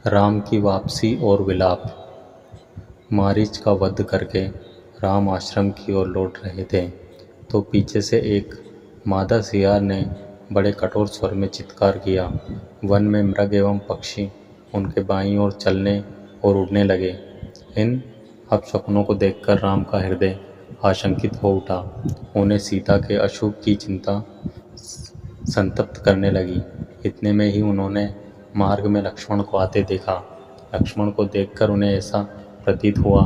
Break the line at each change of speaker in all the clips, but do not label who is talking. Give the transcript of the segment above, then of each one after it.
राम की वापसी और विलाप। मारीच का वध करके राम आश्रम की ओर लौट रहे थे तो पीछे से एक मादा सियार ने बड़े कठोर स्वर में चित्कार किया। वन में मृग एवं पक्षी उनके बाईं ओर चलने और उड़ने लगे। इन अपशकुनों को देखकर राम का हृदय आशंकित हो उठा। उन्हें सीता के अशुभ की चिंता संतप्त करने लगी। इतने में ही उन्होंने मार्ग में लक्ष्मण को आते देखा। लक्ष्मण को देखकर उन्हें ऐसा प्रतीत हुआ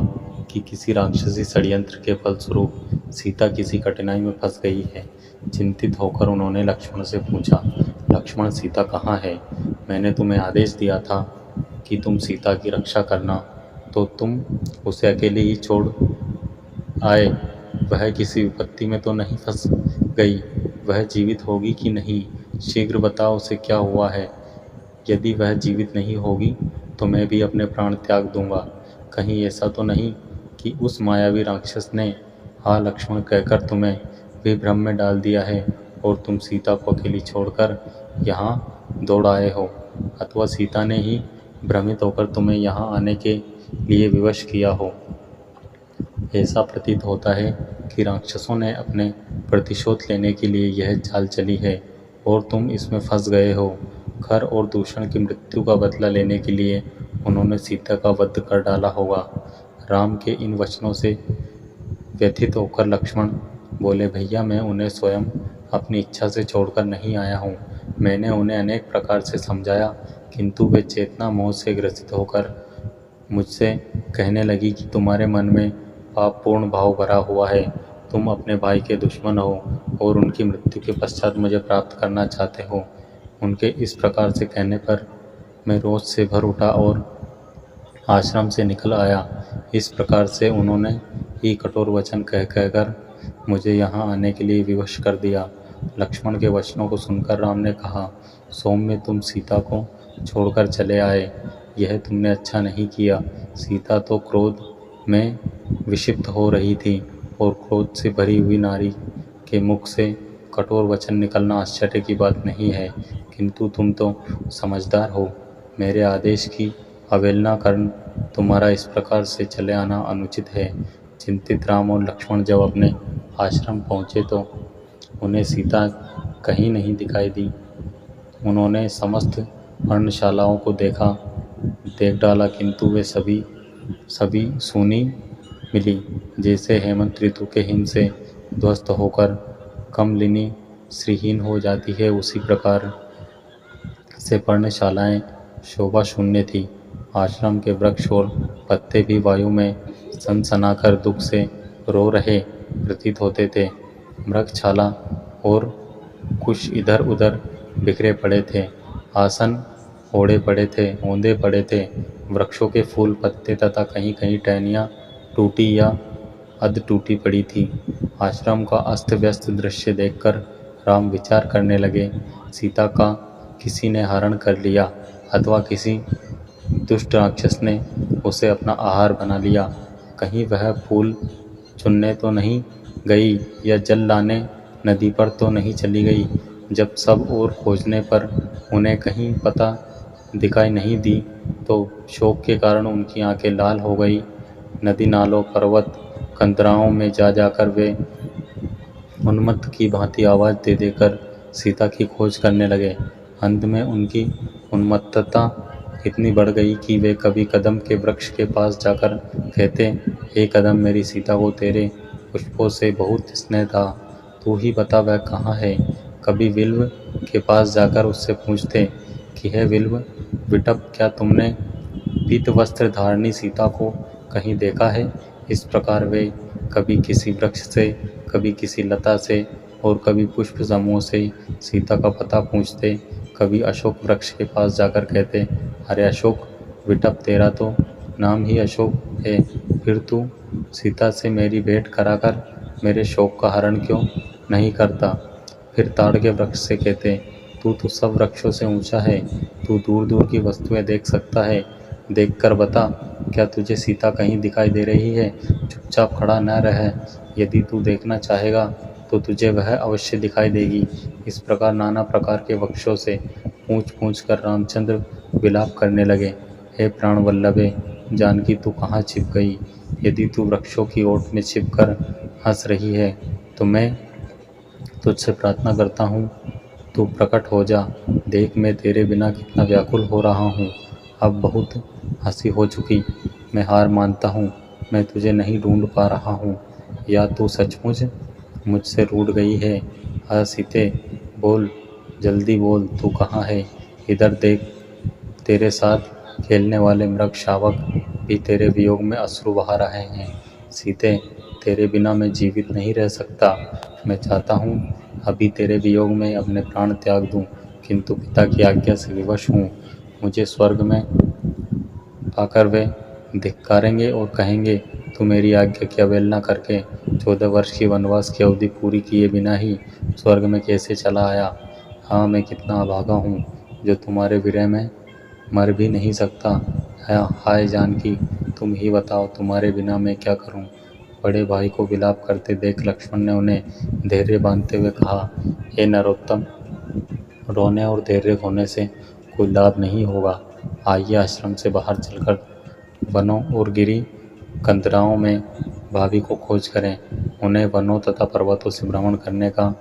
कि किसी राक्षसी षड्यंत्र के फलस्वरूप सीता किसी कठिनाई में फंस गई है। चिंतित होकर उन्होंने लक्ष्मण से पूछा, लक्ष्मण, सीता कहाँ है? मैंने तुम्हें आदेश दिया था कि तुम सीता की रक्षा करना, तो तुम उसे अकेले ही छोड़ आए। वह किसी विपत्ति में तो नहीं फंस गई? वह जीवित होगी कि नहीं? शीघ्र बताओ, उसे क्या हुआ है? यदि वह जीवित नहीं होगी तो मैं भी अपने प्राण त्याग दूंगा। कहीं ऐसा तो नहीं कि उस मायावी राक्षस ने हाँ लक्ष्मण कहकर तुम्हें भी भ्रम में डाल दिया है और तुम सीता को अकेली छोड़कर यहाँ दौड़ आए हो, अथवा सीता ने ही भ्रमित होकर तुम्हें यहाँ आने के लिए विवश किया हो। ऐसा प्रतीत होता है कि राक्षसों ने अपने प्रतिशोध लेने के लिए यह चाल चली है और तुम इसमें फंस गए हो। खर और दूषण की मृत्यु का बदला लेने के लिए उन्होंने सीता का वध कर डाला होगा। राम के इन वचनों से व्यथित होकर लक्ष्मण बोले, भैया, मैं उन्हें स्वयं अपनी इच्छा से छोड़कर नहीं आया हूँ। मैंने उन्हें अनेक प्रकार से समझाया, किंतु वे चेतना मोह से ग्रसित होकर मुझसे कहने लगी कि तुम्हारे मन में पापपूर्ण भाव भरा हुआ है। तुम अपने भाई के दुश्मन हो और उनकी मृत्यु के पश्चात मुझे प्राप्त करना चाहते हो। उनके इस प्रकार से कहने पर मैं रोष से भर उठा और आश्रम से निकल आया। इस प्रकार से उन्होंने ही कठोर वचन कहकर मुझे यहाँ आने के लिए विवश कर दिया। लक्ष्मण के वचनों को सुनकर राम ने कहा, सौम्य, तुम सीता को छोड़कर चले आए। यह तुमने अच्छा नहीं किया। सीता तो क्रोध में विक्षिप्त हो रही थी और क्रोध से भरी हुई नारी के मुख से कठोर वचन निकलना आश्चर्य की बात नहीं है, किंतु तुम तो समझदार हो। मेरे आदेश की अवहेलना कर तुम्हारा इस प्रकार से चले आना अनुचित है। चिंतित राम और लक्ष्मण जब अपने आश्रम पहुँचे तो उन्हें सीता कहीं नहीं दिखाई दी। उन्होंने समस्त पर्णशालाओं को देख डाला, किंतु वे सभी सूनी मिली। जैसे हेमंत ऋतु के हिम से ध्वस्त होकर कमलिनी श्रीहीन हो जाती है, उसी प्रकार से पर्णशालाएं शोभा शून्य थी। आश्रम के वृक्ष और पत्ते भी वायु में सनसनाकर दुख से रो रहे प्रतीत होते थे। मृगछाला और कुछ इधर उधर बिखरे पड़े थे। आसन ओढ़े पड़े थे, औंधे पड़े थे। वृक्षों के फूल, पत्ते तथा कहीं कहीं टहनियाँ टूटी या अध टूटी पड़ी थी। आश्रम का अस्त व्यस्त दृश्य देखकर राम विचार करने लगे, सीता का किसी ने हरण कर लिया अथवा किसी दुष्ट राक्षस ने उसे अपना आहार बना लिया। कहीं वह फूल चुनने तो नहीं गई या जल लाने नदी पर तो नहीं चली गई। जब सब ओर खोजने पर उन्हें कहीं पता दिखाई नहीं दी तो शोक के कारण उनकी आंखें लाल हो गई। नदी नालों, पर्वत, कंदराओं में जाकर वे उन्मत्त की भांति आवाज़ दे देकर सीता की खोज करने लगे। अंत में उनकी उन्मत्तता इतनी बढ़ गई कि वे कभी कदम के वृक्ष के पास जाकर कहते, हे कदम, मेरी सीता को तेरे पुष्पों से बहुत स्नेह था, तू ही बता वह कहाँ है। कभी विल्व के पास जाकर उससे पूछते कि हे विल्व विटप, क्या तुमने पीत वस्त्र धारणी सीता को कहीं देखा है? इस प्रकार वे कभी किसी वृक्ष से, कभी किसी लता से और कभी पुष्प समूह से सीता का पता पूछते। कभी अशोक वृक्ष के पास जाकर कहते, अरे अशोक, विटप, तेरा तो नाम ही अशोक है, फिर तू सीता से मेरी भेंट कराकर मेरे शोक का हरण क्यों नहीं करता? फिर ताड़ के वृक्ष से कहते, तू तो सब वृक्षों से ऊंचा है, तू दूर दूर की वस्तुएं देख सकता है, देखकर बता, क्या तुझे सीता कहीं दिखाई दे रही है? चुपचाप खड़ा न रह, यदि तू देखना चाहेगा तो तुझे वह अवश्य दिखाई देगी। इस प्रकार नाना प्रकार के वृक्षों से पूछ कर रामचंद्र विलाप करने लगे। हे प्राण वल्लभे, जानकी तू कहाँ छिप गई? यदि तू वृक्षों की ओट में छिपकर हंस रही है तो मैं तुझसे प्रार्थना करता हूँ, तू प्रकट हो जा। देख, मैं तेरे बिना कितना व्याकुल हो रहा हूँ। अब बहुत हंसी हो चुकी, मैं हार मानता हूँ। मैं तुझे नहीं ढूंढ पा रहा हूँ। या तू सचमुच मुझसे रूठ गई है? सीते, बोल, जल्दी बोल, तू कहाँ है? इधर देख, तेरे साथ खेलने वाले मृग शावक भी तेरे वियोग में अश्रु बहा रहे हैं। सीते, तेरे बिना मैं जीवित नहीं रह सकता। मैं चाहता हूँ अभी तेरे वियोग में अपने प्राण त्याग दूँ, किंतु पिता की आज्ञा से विवश हूँ। मुझे स्वर्ग में पाकर वे धिक्कारेंगे और कहेंगे, तू मेरी आज्ञा की अवहेलना करके 14 वर्ष की वनवास की अवधि पूरी किए बिना ही स्वर्ग में कैसे चला आया। हाँ, मैं कितना अभागा हूँ जो तुम्हारे विरह में मर भी नहीं सकता। हाय जानकी, तुम ही बताओ, तुम्हारे बिना मैं क्या करूं? बड़े भाई को विलाप करते देख लक्ष्मण ने उन्हें धैर्य बांधते हुए कहा, हे नरोत्तम, रोने और धैर्य खोने से कोई लाभ नहीं होगा। आइए आश्रम से बाहर चलकर वनों और गिरी कंदराओं में भाभी को खोज करें। उन्हें वनों तथा पर्वतों से भ्रमण करने का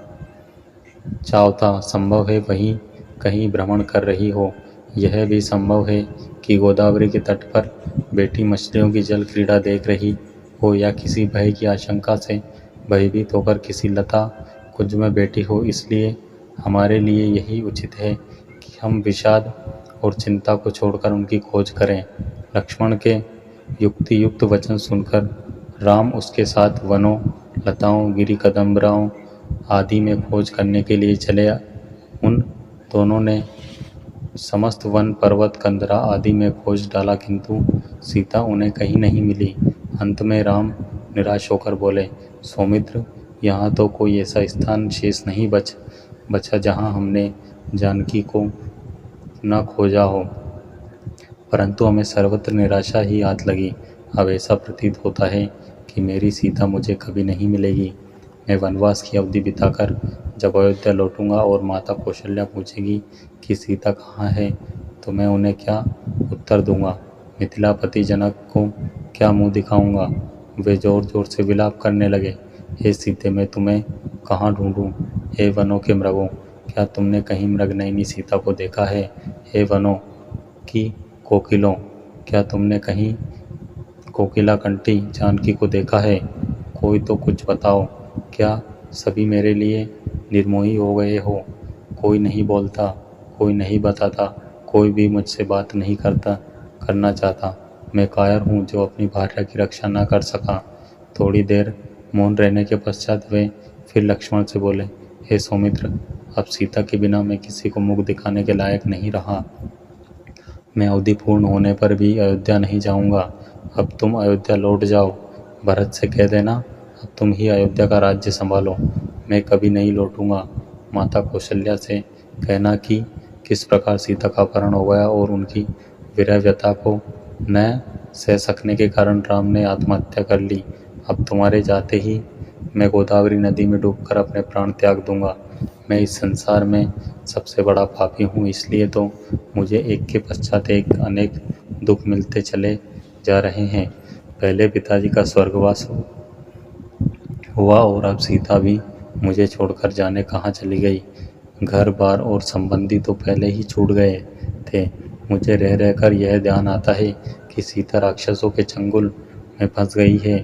चाव था। संभव है वहीं कहीं भ्रमण कर रही हो। यह भी संभव है कि गोदावरी के तट पर बैठी मछलियों की जल क्रीड़ा देख रही हो, या किसी भय की आशंका से भयभीत होकर किसी लता कुंज में बैठी हो। इसलिए हमारे लिए यही उचित है कि हम विषाद और चिंता को छोड़कर उनकी खोज करें। लक्ष्मण के युक्ति युक्त वचन सुनकर राम उसके साथ वनों, लताओं, गिरी कदम्बराओं आदि में खोज करने के लिए चले। उन दोनों ने समस्त वन, पर्वत, कंदरा आदि में खोज डाला, किंतु सीता उन्हें कहीं नहीं मिली। अंत में राम निराश होकर बोले, सौमित्र, यहाँ तो कोई ऐसा स्थान शेष नहीं बचा जहाँ हमने जानकी को न खोजा हो, परंतु हमें सर्वत्र निराशा ही हाथ लगी। अब ऐसा प्रतीत होता है कि मेरी सीता मुझे कभी नहीं मिलेगी। मैं वनवास की अवधि बिताकर जब अयोध्या लौटूंगा और माता कौशल्या पूछेगी कि सीता कहाँ है, तो मैं उन्हें क्या उत्तर दूंगा? मिथिलापति जनक को क्या मुंह दिखाऊंगा? वे जोर जोर से विलाप करने लगे, हे सीते, मैं तुम्हें कहाँ ढूंढूं? हे वनों के मृगों, क्या तुमने कहीं मृगनयनी सीता को देखा है? हे वनों की कोकिलों, क्या तुमने कहीं कोकिला कंठी जानकी को देखा है? कोई तो कुछ बताओ। क्या सभी मेरे लिए निर्मोही हो गए हो? कोई नहीं बोलता, कोई नहीं बताता, कोई भी मुझसे बात नहीं करना चाहता। मैं कायर हूँ जो अपनी भार्या की रक्षा न कर सका। थोड़ी देर मौन रहने के पश्चात वे फिर लक्ष्मण से बोले, हे सौमित्र, अब सीता के बिना मैं किसी को मुख दिखाने के लायक नहीं रहा। मैं अवधि पूर्ण होने पर भी अयोध्या नहीं जाऊंगा। अब तुम अयोध्या लौट जाओ। भरत से कह देना, अब तुम ही अयोध्या का राज्य संभालो। मैं कभी नहीं लौटूंगा। माता कौशल्या से कहना कि किस प्रकार सीता का अपहरण हो गया और उनकी विरह व्यथा को न सह सकने के कारण राम ने आत्महत्या कर ली। अब तुम्हारे जाते ही मैं गोदावरी नदी में डूबकर अपने प्राण त्याग दूंगा। मैं इस संसार में सबसे बड़ा पापी हूँ, इसलिए तो मुझे एक के पश्चात एक अनेक दुख मिलते चले जा रहे हैं। पहले पिताजी का स्वर्गवास हुआ और अब सीता भी मुझे छोड़कर जाने कहाँ चली गई। घर बार और संबंधी तो पहले ही छूट गए थे। मुझे रह रहकर यह ध्यान आता है कि सीता राक्षसों के चंगुल में फंस गई है।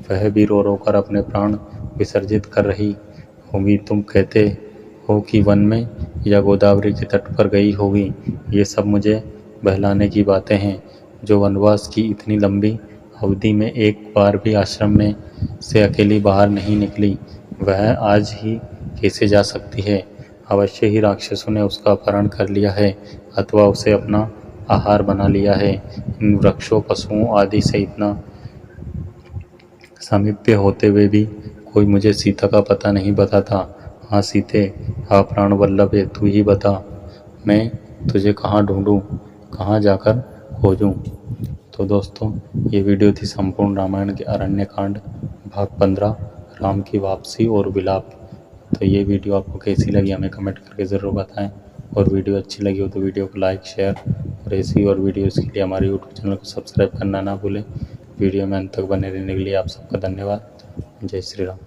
वह भी रो रो कर अपने प्राण विसर्जित कर रही होगी। तुम कहते हो कि वन में या गोदावरी के तट पर गई होगी। ये सब मुझे बहलाने की बातें हैं। जो वनवास की इतनी लंबी अवधि में एक बार भी आश्रम में से अकेली बाहर नहीं निकली, वह आज ही कैसे जा सकती है? अवश्य ही राक्षसों ने उसका अपहरण कर लिया है अथवा उसे अपना आहार बना लिया है। इन वृक्षों, पशुओं आदि से इतना सामीप्य होते हुए भी कोई मुझे सीता का पता नहीं बताता। हाँ सीते, हाँ प्राण वल्लभे, तू ही बता, मैं तुझे कहाँ ढूंढूं, कहाँ जाकर खोजूं? तो दोस्तों, ये वीडियो थी संपूर्ण रामायण के अरण्यकांड भाग 15, राम की वापसी और विलाप। तो ये वीडियो आपको कैसी लगी हमें कमेंट करके ज़रूर बताएं। और वीडियो अच्छी लगी हो तो वीडियो को लाइक शेयर और ऐसी और वीडियोज़ के लिए हमारे यूट्यूब चैनल को सब्सक्राइब करना ना भूलें। वीडियो में अंत तक बने रहने के लिए आप सबका धन्यवाद। जय श्री राम।